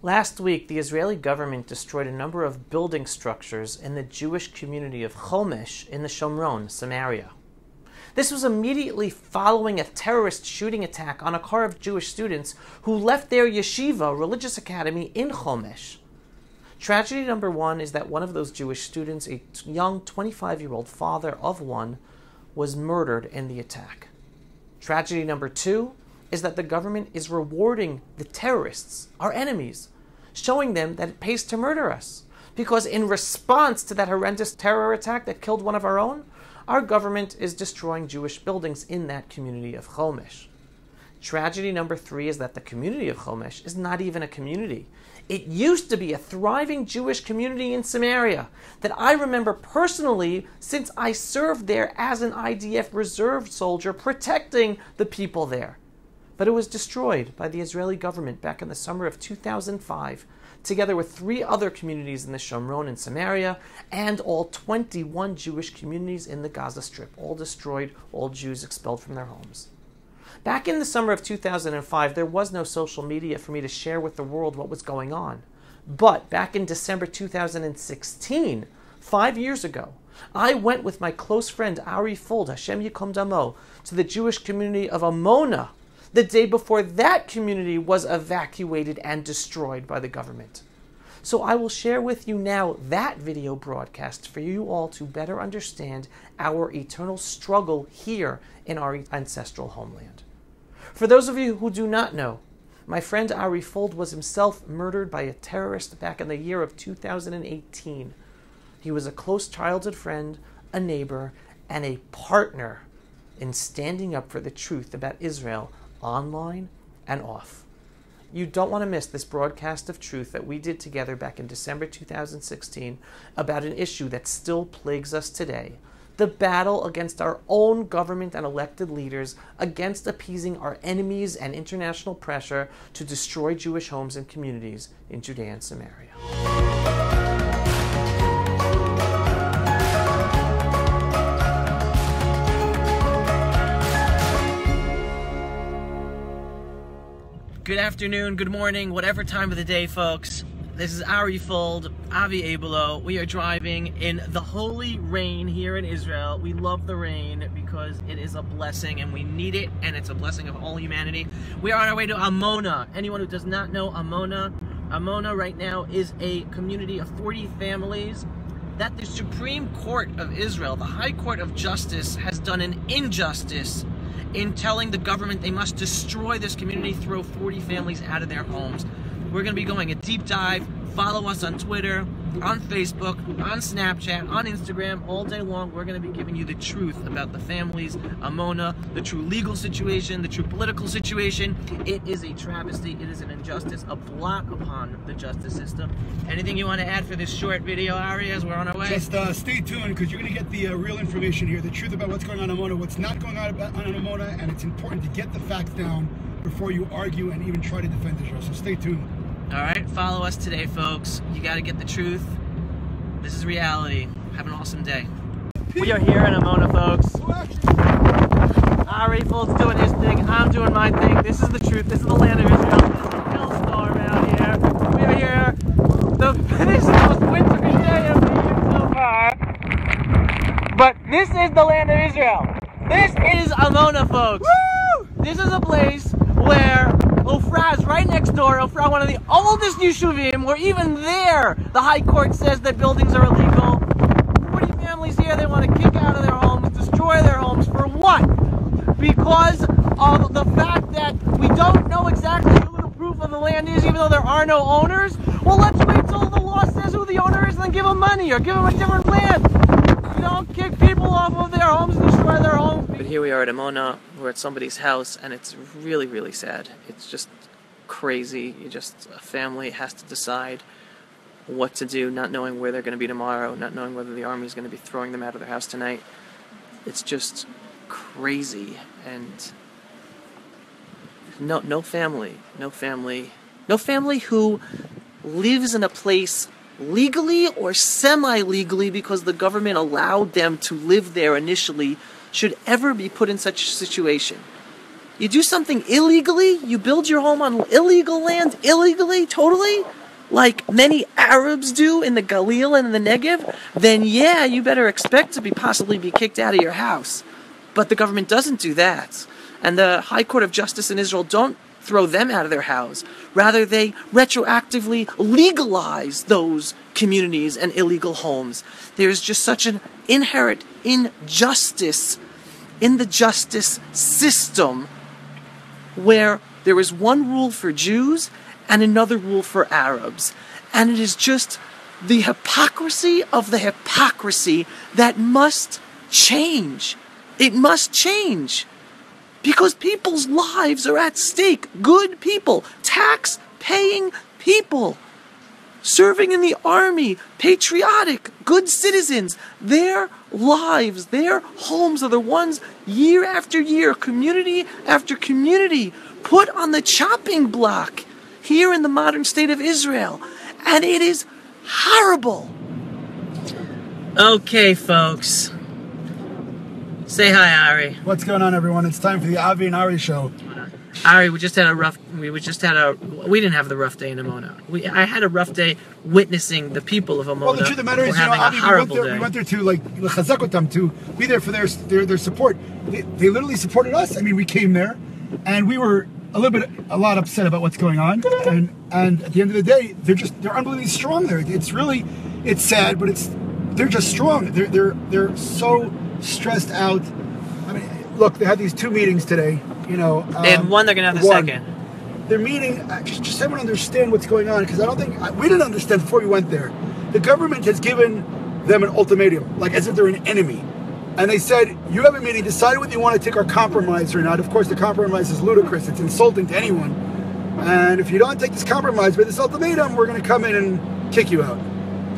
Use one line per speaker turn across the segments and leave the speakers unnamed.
Last week, the Israeli government destroyed a number of building structures in the Jewish community of Chomesh in the Shomron, Samaria. This was immediately following a terrorist shooting attack on a car of Jewish students who left their yeshiva, religious academy, in Chomesh. Tragedy number one is that one of those Jewish students, a young 25-year-old father of one, was murdered in the attack. Tragedy number two is that the government is rewarding the terrorists, our enemies, showing them that it pays to murder us. Because in response to that horrendous terror attack that killed one of our own, our government is destroying Jewish buildings in that community of Chomesh. Tragedy number three is that the community of Chomesh is not even a community. It used to be a thriving Jewish community in Samaria that I remember personally since I served there as an IDF reserve soldier protecting the people there. But it was destroyed by the Israeli government back in the summer of 2005, together with 3 other communities in the Shomron and Samaria, and all 21 Jewish communities in the Gaza Strip, all destroyed, all Jews expelled from their homes. Back in the summer of 2005, there was no social media for me to share with the world what was going on. But back in December 2016, 5 years ago, I went with my close friend Ari Fuld, Hashem Yikom Damo, to the Jewish community of Amona, the day before that community was evacuated and destroyed by the government. So I will share with you now that video broadcast for you all to better understand our eternal struggle here in our ancestral homeland. For those of you who do not know, my friend Ari Fuld was himself murdered by a terrorist back in the year of 2018. He was a close childhood friend, a neighbor, and a partner in standing up for the truth about Israel online and off. You don't want to miss this broadcast of truth that we did together back in December 2016 about an issue that still plagues us today. The battle against our own government and elected leaders, against appeasing our enemies and international pressure to destroy Jewish homes and communities in Judea and Samaria. Good afternoon, good morning, whatever time of the day, folks. This is Ari Fuld, Avi Abelo. We are driving in the holy rain here in Israel. We love the rain because it is a blessing and we need it, and it's a blessing of all humanity. We are on our way to Amona. Anyone who does not know Amona right now is a community of 40 families that the Supreme Court of Israel, the High Court of Justice, has done an injustice in telling the government they must destroy this community, throw 40 families out of their homes. We're going to be going a deep dive. Follow us on Twitter, on Facebook, on Snapchat, on Instagram, all day long. We're going to be giving you the truth about the families, Amona, the true legal situation, the true political situation. It is a travesty. It is an injustice, a blot upon the justice system. Anything you want to add for this short video, Ari, as we're on our way?
Just stay tuned, because you're going to get the real information here, the truth about what's going on in Amona, what's not going on in Amona, and it's important to get the facts down before you argue and even try to defend Israel. So stay tuned.
All right, follow us today, folks. You got to get the truth. This is reality. Have an awesome day. We are here in Amona, folks. Ari Fuld's doing his thing. I'm doing my thing. This is the truth. This is the land of Israel. It's a hellstorm out here. We are here. This is the most wintry day of the year so far. But this is the land of Israel. This is Amona, folks. Woo! This is a place where Ofra is right next door. Ofra, one of the oldest Yeshuvim, where even there the High Court says that buildings are illegal. 40 families here they want to kick out of their homes, destroy their homes. For what? Because of the fact that we don't know exactly who the proof of the land is, even though there are no owners. Well, let's wait till the law says who the owner is and then give them money or give them a different land. You don't kick people off of their homes and destroy their homes. But here we are at Amona. We're at somebody's house, and it's really, really sad. It's just crazy. A family has to decide what to do, not knowing where they're going to be tomorrow, not knowing whether the army is going to be throwing them out of their house tonight. It's just crazy, and no family who lives in a place legally or semi-legally because the government allowed them to live there initially should ever be put in such a situation. You do something illegally, you build your home on illegal land, illegally, totally, like many Arabs do in the Galil and the Negev, then yeah, you better expect to possibly be kicked out of your house. But the government doesn't do that. And the High Court of Justice in Israel don't throw them out of their house. Rather, they retroactively legalize those communities and illegal homes. There's just such an inherent injustice in the justice system where there is one rule for Jews and another rule for Arabs. And it is just the hypocrisy of the hypocrisy that must change. It must change. Because people's lives are at stake. Good people, tax-paying people, serving in the army, patriotic, good citizens. Their lives, their homes are the ones year after year, community after community, put on the chopping block here in the modern state of Israel. And it is horrible. Okay, folks. Say hi, Ari.
What's going on, everyone? It's time for the Avi and Ari show.
Ari, we didn't have the rough day in Amona. I had a rough day witnessing the people of Amona.
Well, the truth of the matter is, Avi, we went there to like Chazakotam to be there for their support. They literally supported us. I mean, we came there, and we were a lot upset about what's going on. And at the end of the day, they're unbelievably strong there. It's sad, but they're just strong. They're so stressed out. I mean, look, they had these 2 meetings today.
They had one, they're going to have the second.
They're meeting, just everyone understand what's going on, because I don't think, we didn't understand before we went there. The government has given them an ultimatum, like as if they're an enemy. And they said, you have a meeting, decide whether you want to take our compromise or not. Of course, the compromise is ludicrous. It's insulting to anyone. And if you don't take this compromise with this ultimatum, we're going to come in and kick you out.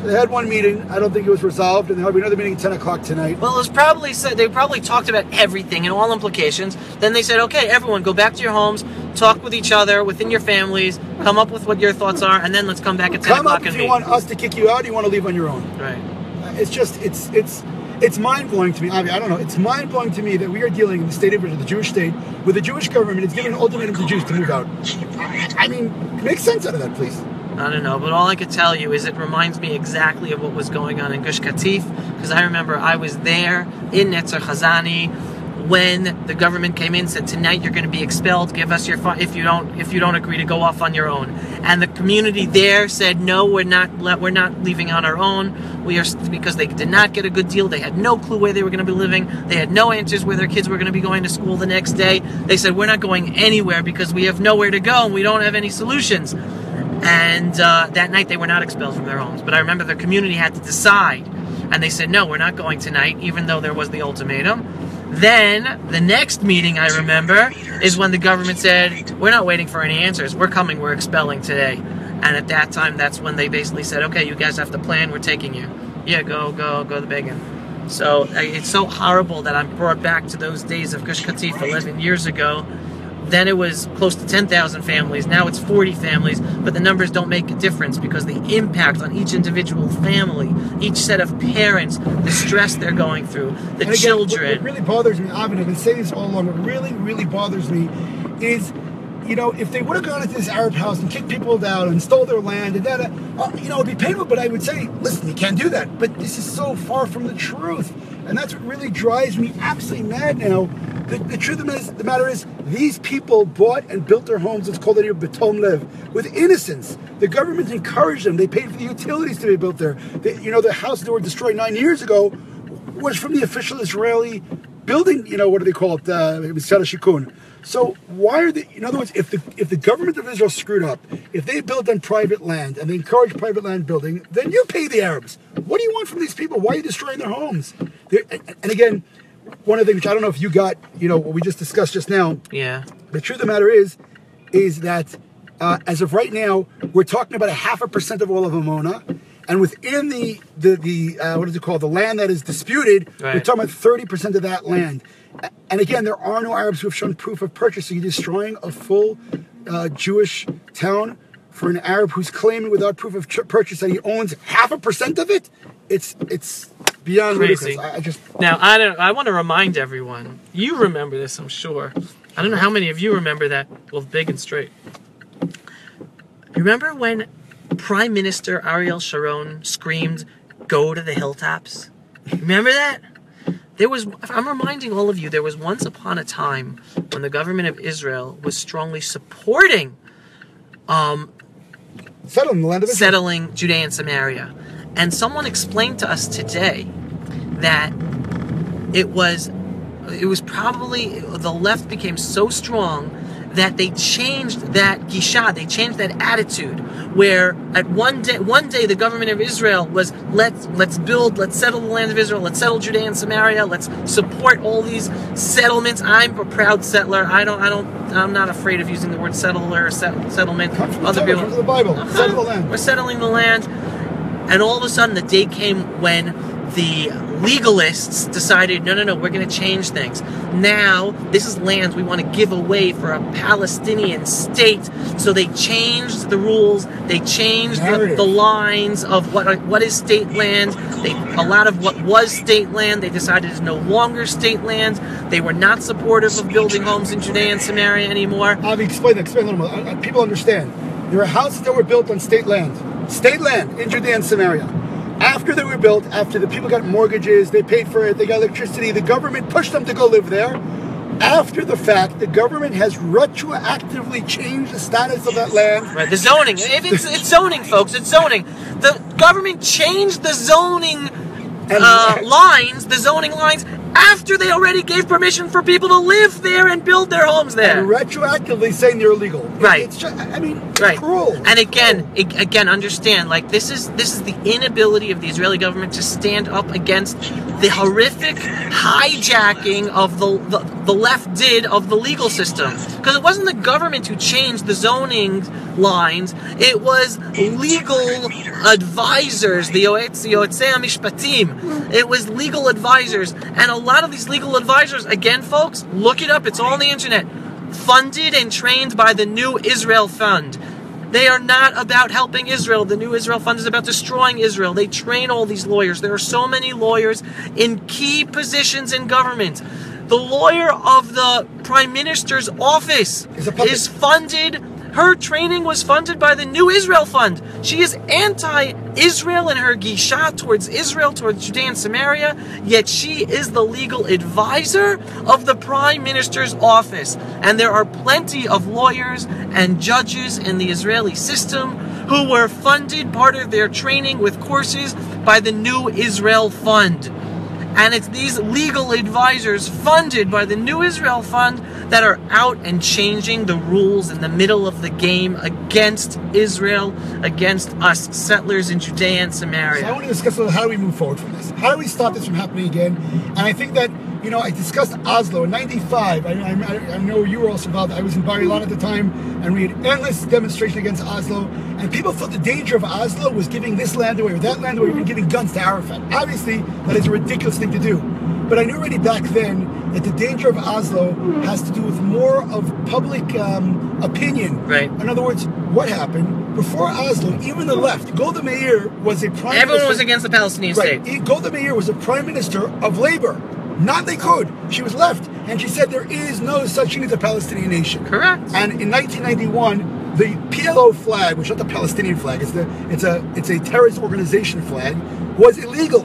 So they had one meeting. I don't think it was resolved, and there'll be another meeting at 10 o'clock tonight.
Well, it was probably said, they probably talked about everything and all implications. Then they said, okay, everyone, go back to your homes, talk with each other, within your families, come up with what your thoughts are, and then let's come back at 10 o'clock and meet.
If you want us to kick you out, you want to leave on your own.
Right.
It's mind-blowing to me. I don't know. It's mind-blowing to me that we are dealing in the state of Israel, the Jewish state, with the Jewish government. It's giving an ultimatum to Jews to move out. I mean, make sense out of that, please.
I don't know, but all I could tell you is it reminds me exactly of what was going on in Gush Katif, because I remember I was there in Netzer Chazani when the government came in and said, tonight you're going to be expelled, give us your if you don't agree to go off on your own. And the community there said, no, we're not leaving on our own. Because they did not get a good deal. They had no clue where they were going to be living. They had no answers where their kids were going to be going to school the next day. They said, we're not going anywhere because we have nowhere to go and we don't have any solutions. And that night they were not expelled from their homes. But I remember the community had to decide. And they said, no, we're not going tonight, even though there was the ultimatum. Then, the next meeting I remember is when the government said, we're not waiting for any answers. We're coming, we're expelling today. And at that time, that's when they basically said, okay, you guys have to plan, we're taking you. Yeah, go the Begin. So, it's so horrible that I'm brought back to those days of Gush Katif 11 years ago. Then it was close to 10,000 families. Now it's 40 families, but the numbers don't make a difference because the impact on each individual family, each set of parents, the stress they're going through, the children.
What really bothers me, I've been saying this all along, what really bothers me is, if they would have gone into this Arab house and kicked people out and stole their land and that, it'd be painful, but I would say, listen, you can't do that. But this is so far from the truth. And that's what really drives me absolutely mad now. The truth of the matter is, these people bought and built their homes, it's called Betom Lev, with innocence. The government encouraged them. They paid for the utilities to be built there. The house that were destroyed 9 years ago was from the official Israeli building, what do they call it? Misad Shikun. So why are they, in other words, if the government of Israel screwed up, if they built on private land and they encourage private land building, then you pay the Arabs. What do you want from these people? Why are you destroying their homes? And again, one of the things, which I don't know if you got, what we just discussed just now.
Yeah.
The truth of the matter is that as of right now, we're talking about 0.5% of all of Amona. And within the what is it called? The land that is disputed, right. We're talking about 30% of that land. And again, there are no Arabs who have shown proof of purchase. So you're destroying a full Jewish town for an Arab who's claiming without proof of purchase that he owns 0.5% of it. It's beyond
crazy.
Ludicrous.
Now, I want to remind everyone. You remember this, I'm sure. I don't know how many of you remember that. Well, big and straight. Remember when Prime Minister Ariel Sharon screamed, "Go to the hilltops"? Remember that? I'm reminding all of you, there was once upon a time when the government of Israel was strongly supporting
settling the land of Israel.
Settling Judea and Samaria. And someone explained to us today that it was probably the left became so strong that they changed that gisha, they changed that attitude, where at one day the government of Israel was let's settle the land of Israel, let's settle Judea and Samaria, let's support all these settlements. I'm a proud settler. I'm not afraid of using the word settler or settlement.
Other people, comes from the Bible. Settle the land.
We're settling the land. And all of a sudden the day came when the legalists decided, no, we're going to change things. Now, this is land we want to give away for a Palestinian state. So they changed the rules. They changed the lines of what is state land. A lot of what was state land, they decided is no longer state land. They were not supportive of building homes in Judea and Samaria anymore.
I'll explain a little more. People understand. There are houses that were built on state land in Judea and Samaria. After they were built, after the people got mortgages, they paid for it, they got electricity, the government pushed them to go live there. After the fact, the government has retroactively changed the status of that land.
Right, the zoning. It's zoning, folks. It's zoning. The government changed the zoning lines, after they already gave permission for people to live there and build their homes there.
And retroactively saying they're illegal.
Right.
It's just, it's cruel.
And again, understand, like, this is the inability of the Israeli government to stand up against the horrific hijacking of the left did of the legal system. Because it wasn't the government who changed the zoning lines, it was legal advisors, the Yoetzei HaMishpatim. It was legal advisors. And a lot of these legal advisors, again, folks, look it up, it's all on the internet, funded and trained by the New Israel Fund. They are not about helping Israel. The New Israel Fund is about destroying Israel. They train all these lawyers. There are so many lawyers in key positions in government. The lawyer of the Prime Minister's office is funded. Her training was funded by the New Israel Fund. She is anti-Israel in her gisha towards Israel, towards Judea and Samaria, yet she is the legal advisor of the Prime Minister's office. And there are plenty of lawyers and judges in the Israeli system who were funded, part of their training with courses, by the New Israel Fund. And it's these legal advisors funded by the New Israel Fund that are out and changing the rules in the middle of the game against Israel, against us settlers in Judea and Samaria.
So I want to discuss how do we move forward from this? How do we stop this from happening again? And I think that, I discussed Oslo in '95. I know you were also involved. I was in Bar Ilan at the time, and we had endless demonstrations against Oslo. And people thought the danger of Oslo was giving this land away or that land away, or giving guns to Arafat. Obviously, that is a ridiculous thing to do. But I knew already back then that the danger of Oslo has to do with more of public opinion.
Right.
In other words, what happened before Oslo? Even the left, Golda Meir was a prime minister.
Everyone was against the Palestinian state.
Golda Meir was a prime minister of Labor. Not Likud. She was left, and she said there is no such thing as a Palestinian nation.
Correct.
And in 1991, the PLO flag, which is not the Palestinian flag, it's a terrorist organization flag, was illegal.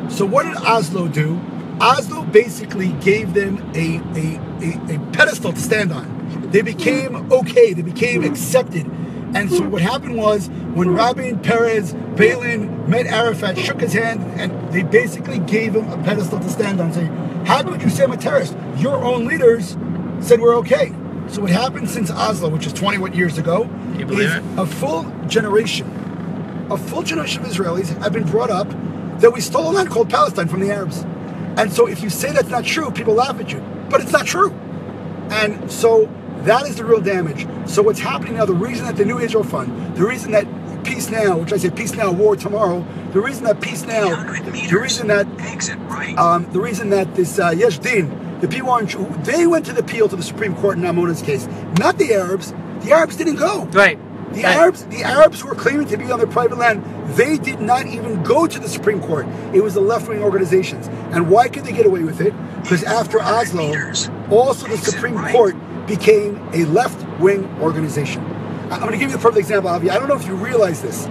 So what did Oslo do? Oslo basically gave them a pedestal to stand on. They became okay. They became accepted. And so what happened was, when Rabin, Peres, Balin met Arafat, shook his hand, and they basically gave him a pedestal to stand on, saying, how could you say I'm a terrorist? Your own leaders said we're okay. So what happened since Oslo, which is 20 years ago, is a full generation of Israelis have been brought up that we stole a land called Palestine from the Arabs. And so if you say that's not true, people laugh at you. But it's not true. And so that is the real damage. So what's happening now, the reason that the New Israel Fund, the reason that Peace Now, which I say Peace Now, War Tomorrow, the reason that Peace Now, the reason that this Yesh Din, the P1, they went to the appeal to the Supreme Court in Amona's case. Not the Arabs. The Arabs didn't go.
Right.
The Arabs who were claiming to be on their private land, they did not even go to the Supreme Court. It was the left-wing organizations. And why could they get away with it? Because after Oslo, also the Supreme Court became a left-wing organization. I'm going to give you the perfect example, Avi. I don't know if you realize this.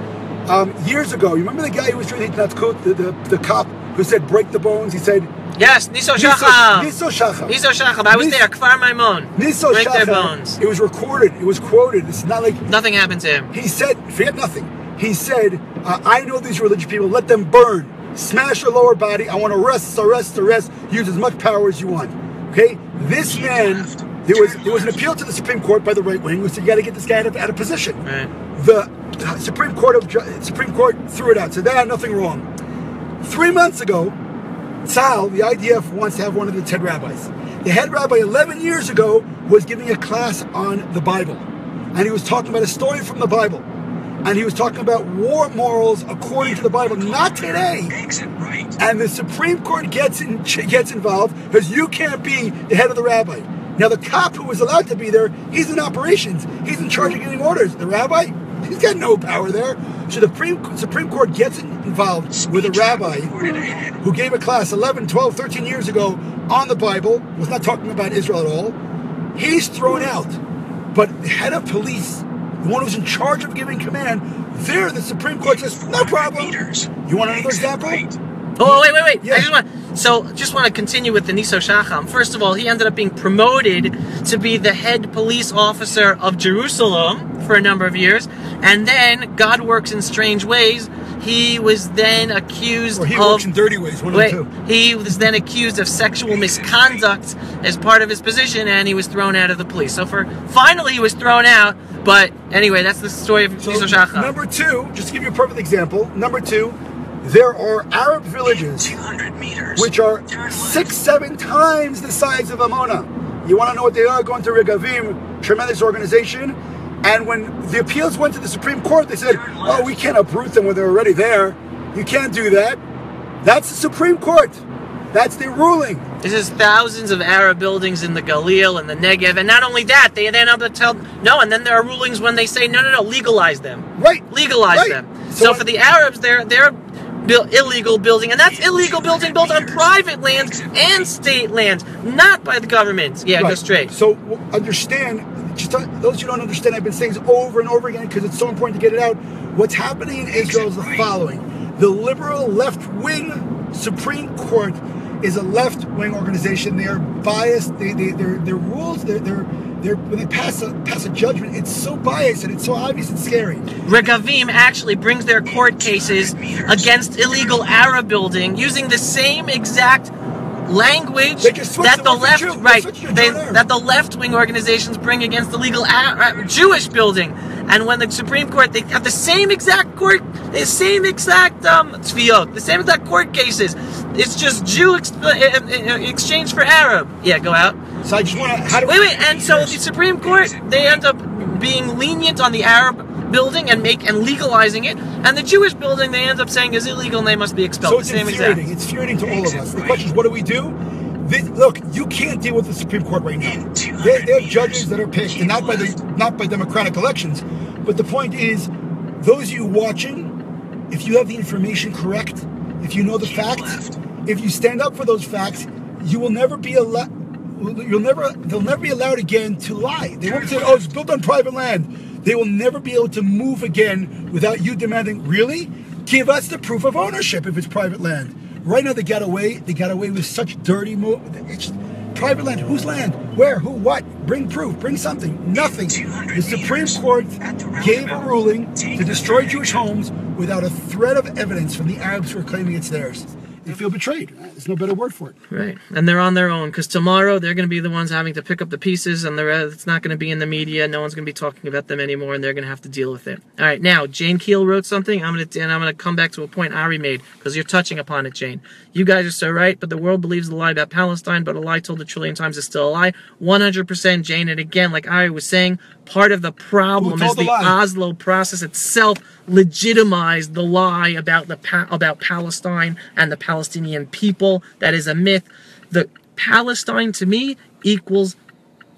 Years ago, you remember the guy who was doing the cop who said, break the bones? He said,
yes, Niso Shacham.
Niso Shacham.
Niso Shacham. I was there. Kfar Maimon.
Niso
Break
Shacham.
their bones.
It was recorded. It was quoted. It's not like...
Nothing happened to him.
He said, forget nothing. He said, I know these religious people. Let them burn. Smash their lower body. I want to arrest. Use as much power as you want. Okay? This man... There was an appeal to the Supreme Court by the right wing, who said you got to get this guy out of position.
Right.
The Supreme Court threw it out, said that had nothing wrong. 3 months ago, Tzal, the IDF, wants to have one of the 10 rabbis. The head rabbi 11 years ago was giving a class on the Bible, and he was talking about a story from the Bible, and he was talking about war morals according to the Bible, not today. And the Supreme Court gets involved because you can't be the head of the rabbi. Now, the cop who was allowed to be there, he's in operations. He's in charge of getting orders. The rabbi, he's got no power there. So the Supreme Court gets involved with a rabbi who gave a class 11, 12, 13 years ago on the Bible, was not talking about Israel at all. He's thrown out. But the head of police, the one who's in charge of giving command, there the Supreme Court says, no problem. You want another example?
Oh, wait.
Yeah.
I just want to continue with the Niso Shacham. First of all, he ended up being promoted to be the head police officer of Jerusalem for a number of years. And then, God works in strange ways, he was then accused
he works in dirty ways, one of the two.
He was then accused of sexual misconduct as part of his position, and he was thrown out of the police. So finally he was thrown out, but anyway, that's the story of Niso Shacham.
Number two, just to give you a perfect example, number two, there are Arab villages
200 meters,
which are 6-7 times the size of Amona. You want to know what they are? Going to Regavim, tremendous organization. And when the appeals went to the Supreme Court, they said, oh, we can't uproot them when they're already there. You can't do that. That's the Supreme Court. That's the ruling.
This is thousands of Arab buildings in the Galil and the Negev. And not only that, they then have to tell, no, and then there are rulings when they say, no, legalize them.
Right.
Legalize them. So for the Arabs, they're illegal building, and that's illegal building built on private lands and state lands, not by the government. Yeah, go straight.
So understand, just those who don't understand, I've been saying this over and over again because it's so important to get it out. What's happening in Israel is the following. The liberal left-wing Supreme Court is a left-wing organization. They are biased. Their rules, when they pass a judgment, it's so biased and it's so obvious and scary.
Regavim actually brings their court cases against illegal Arab building using the same exact language that the left-wing organizations bring against illegal Jewish building. And when the Supreme Court, they have the same exact court cases. It's just Jew exchange for Arab. Yeah, go out.
So I just want to...
And so the Supreme Court, they end up being lenient on the Arab building and legalizing it, and the Jewish building they end up saying is illegal and they must be expelled.
So it's infuriating. It's infuriating to all of us. The question is, what do we do? Look, you can't deal with the Supreme Court right now. They have judges that are picked, and not by democratic elections. But the point is, those of you watching, if you have the information correct, if you know the facts, if you stand up for those facts, you will never be allowed. They'll never be allowed again to lie. They won't say, "Oh, it's built on private land." They will never be able to move again without you demanding, "Really? Give us the proof of ownership if it's private land." Right now, they got away with such dirty it's private land. Whose land? Where? Who? What? Bring proof. Bring something. Nothing. The Supreme Court gave a ruling to destroy Jewish homes without a thread of evidence from the Arabs who are claiming it's theirs. They feel betrayed. There's no better word for it.
Right. And they're on their own, because tomorrow they're going to be the ones having to pick up the pieces, and it's not going to be in the media. No one's going to be talking about them anymore, and they're going to have to deal with it. All right. Now, Jane Keel wrote something, I'm going to come back to a point Ari made, because you're touching upon it, Jane. You guys are so right, but the world believes the lie about Palestine, but a lie told a trillion times is still a lie. 100%, Jane. And again, like Ari was saying, part of the problem is the Oslo process itself legitimized the lie about Palestine and the Palestinian people. That is a myth. The Palestine, to me, equals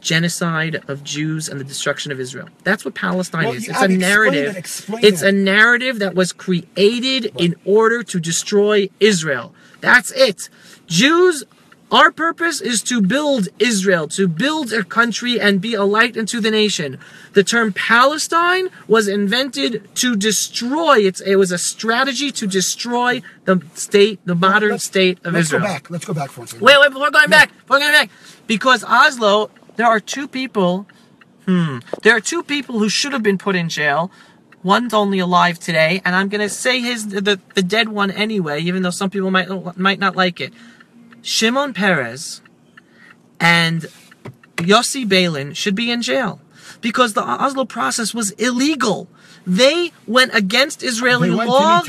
genocide of Jews and the destruction of Israel. That's what Palestine is. It's a
Explain
narrative. It's a narrative that was created in order to destroy Israel. That's it. Jews, our purpose is to build Israel, to build a country and be a light unto the nation. The term Palestine was invented to destroy. It was a strategy to destroy the state, the modern state of Israel.
Let's go back for a second.
Wait, before going back. Because Oslo, there are two people. There are two people who should have been put in jail. One's only alive today, and I'm going to say the dead one anyway, even though some people might not like it. Shimon Peres and Yossi Beilin should be in jail because the Oslo process was illegal. They went against Israeli law.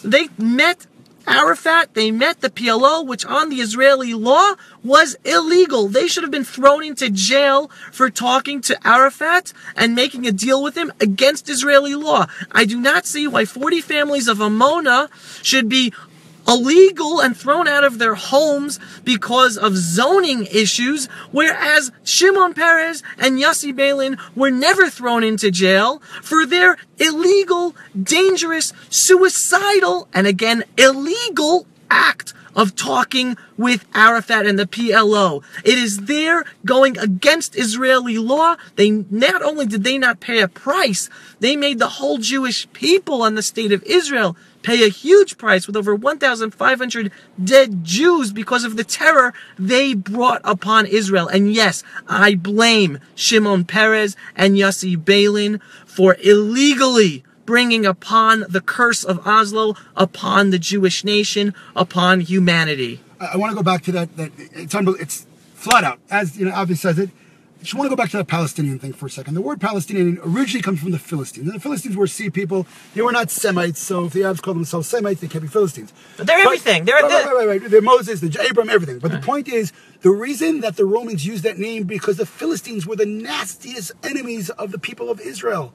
They met Arafat, they met the PLO, which on the Israeli law was illegal. They should have been thrown into jail for talking to Arafat and making a deal with him against Israeli law. I do not see why 40 families of Amona should be illegal and thrown out of their homes because of zoning issues, whereas Shimon Peres and Yossi Beilin were never thrown into jail for their illegal, dangerous, suicidal, and again, illegal act of talking with Arafat and the PLO. It is there going against Israeli law. They not only did they not pay a price, they made the whole Jewish people and the state of Israel pay a huge price with over 1,500 dead Jews because of the terror they brought upon Israel. And yes, I blame Shimon Peres and Yossi Beilin for illegally bringing upon the curse of Oslo upon the Jewish nation, upon humanity.
I want to go back to that it's flat out, as Avi says it. I just want to go back to that Palestinian thing for a second. The word Palestinian originally comes from the Philistines. And the Philistines were sea people. They were not Semites, so if the Arabs call themselves Semites, they can't be Philistines.
But they're everything.
They're Moses, they're Abram, everything. But the point is, the reason that the Romans used that name because the Philistines were the nastiest enemies of the people of Israel.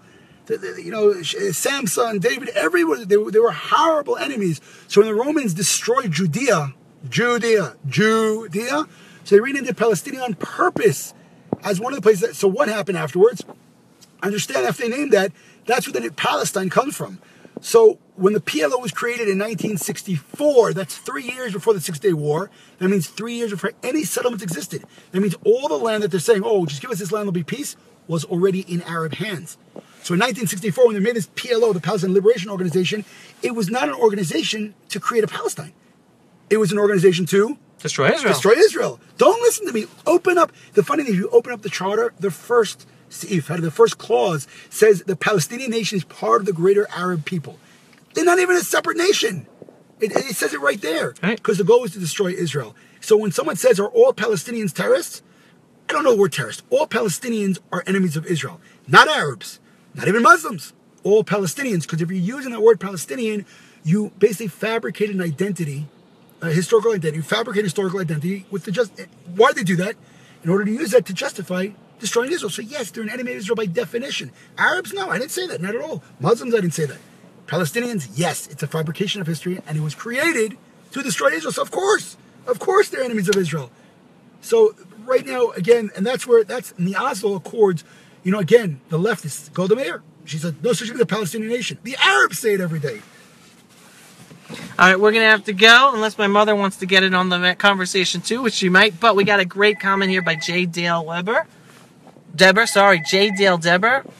Samson, David, everyone, they were horrible enemies. So when the Romans destroyed Judea, so they renamed it Palestinian on purpose as one of the places. So what happened afterwards? Understand, after they named that, that's where the name Palestine comes from. So when the PLO was created in 1964, that's 3 years before the Six-Day War. That means 3 years before any settlements existed. That means all the land that they're saying, oh, just give us this land, there'll be peace, was already in Arab hands. So in 1964, when they made this PLO, the Palestine Liberation Organization, it was not an organization to create a Palestine. It was an organization to
destroy Israel.
Destroy Israel. Don't listen to me. Open up. The funny thing is, you open up the charter, the first clause says the Palestinian nation is part of the greater Arab people. They're not even a separate nation. It says it right there. Because the goal is to destroy Israel. So when someone says, are all Palestinians terrorists? I don't know the word terrorist. All Palestinians are enemies of Israel. Not Arabs. Not even Muslims. All Palestinians. Because if you're using that word Palestinian, you basically fabricate an identity, a historical identity. You fabricate historical identity with why do they do that? In order to use that to justify destroying Israel. So yes, they're an enemy of Israel by definition. Arabs, no, I didn't say that. Not at all. Muslims, I didn't say that. Palestinians, yes, it's a fabrication of history, and it was created to destroy Israel. So of course they're enemies of Israel. So right now, again, and that's in the Oslo Accords, again, the leftists, Golda Meir, she said, no such thing as a Palestinian nation. The Arabs say it every day.
All right, we're going to have to go, unless my mother wants to get in on the conversation too, which she might, but we got a great comment here by J. Dale Deber.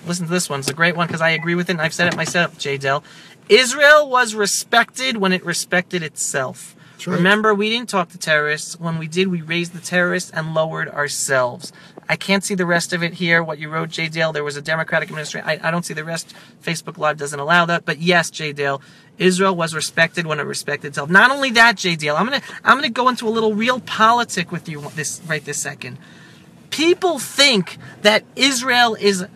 Listen to this one. It's a great one because I agree with it, and I've said it myself, J. Dale. Israel was respected when it respected itself. Right. Remember, we didn't talk to terrorists. When we did, we raised the terrorists and lowered ourselves. I can't see the rest of it here, what you wrote, J. Dale. There was a Democratic administration. I don't see the rest. Facebook Live doesn't allow that. But yes, J. Dale, Israel was respected when it respected itself. Not only that, J. Dale, I'm gonna go into a little real politic with you this second. People think that Israel is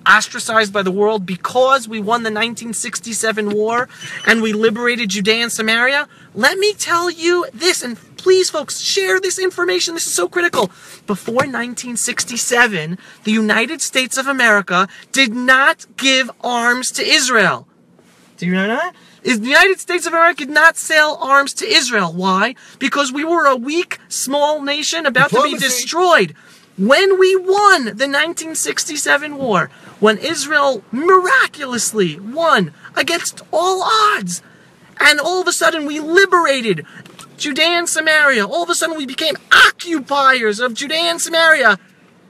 ostracized by the world because we won the 1967 war and we liberated Judea and Samaria. Let me tell you this, and please, folks, share this information. This is so critical. Before 1967, the United States of America did not give arms to Israel. Do you know that? is the United States of America did not sell arms to Israel. Why? Because we were a weak, small nation about to be destroyed. When we won the 1967 war, when Israel miraculously won against all odds, and all of a sudden we liberated Judea and Samaria, all of a sudden we became occupiers of Judea and Samaria,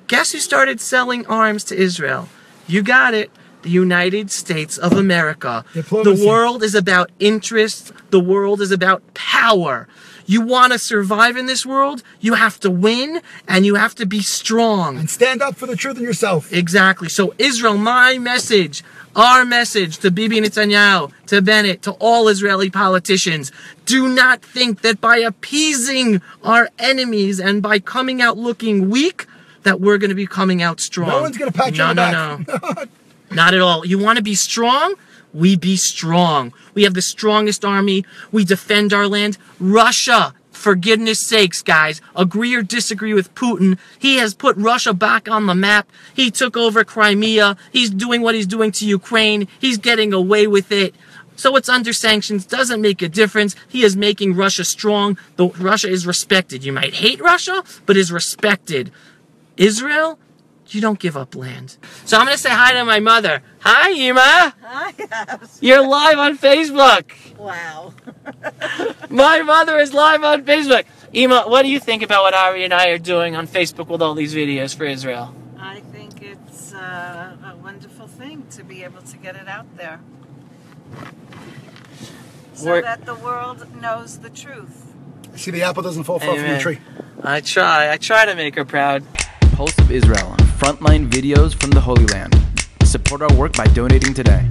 guess who started selling arms to Israel? You got it. The United States of America.
Diplomacy.
The world is about interest. The world is about power. You want to survive in this world, you have to win, and you have to be strong.
And stand up for the truth in yourself.
Exactly. So Israel, my message, our message to Bibi Netanyahu, to Bennett, to all Israeli politicians, do not think that by appeasing our enemies and by coming out looking weak, that we're going to be coming out strong.
No one's going to pat you on the back.
No. Not at all. You want to be strong? We be strong. We have the strongest army. We defend our land. Russia, for goodness sakes, guys, agree or disagree with Putin, he has put Russia back on the map. He took over Crimea. He's doing what he's doing to Ukraine. He's getting away with it. So it's under sanctions. Doesn't make a difference. He is making Russia strong. Russia is respected. You might hate Russia, but is respected. Israel, you don't give up land. So I'm going to say hi to my mother. Hi, Ima.
Hi, Abs.
You're live on Facebook.
Wow.
My mother is live on Facebook. Ima, what do you think about what Ari and I are doing on Facebook with all these videos for Israel?
I think it's a wonderful thing to be able to get it out there. So that the world knows the truth.
See, the apple doesn't fall far from the tree.
I try to make her proud.
Pulse of Israel, frontline videos from the Holy Land. Support our work by donating today.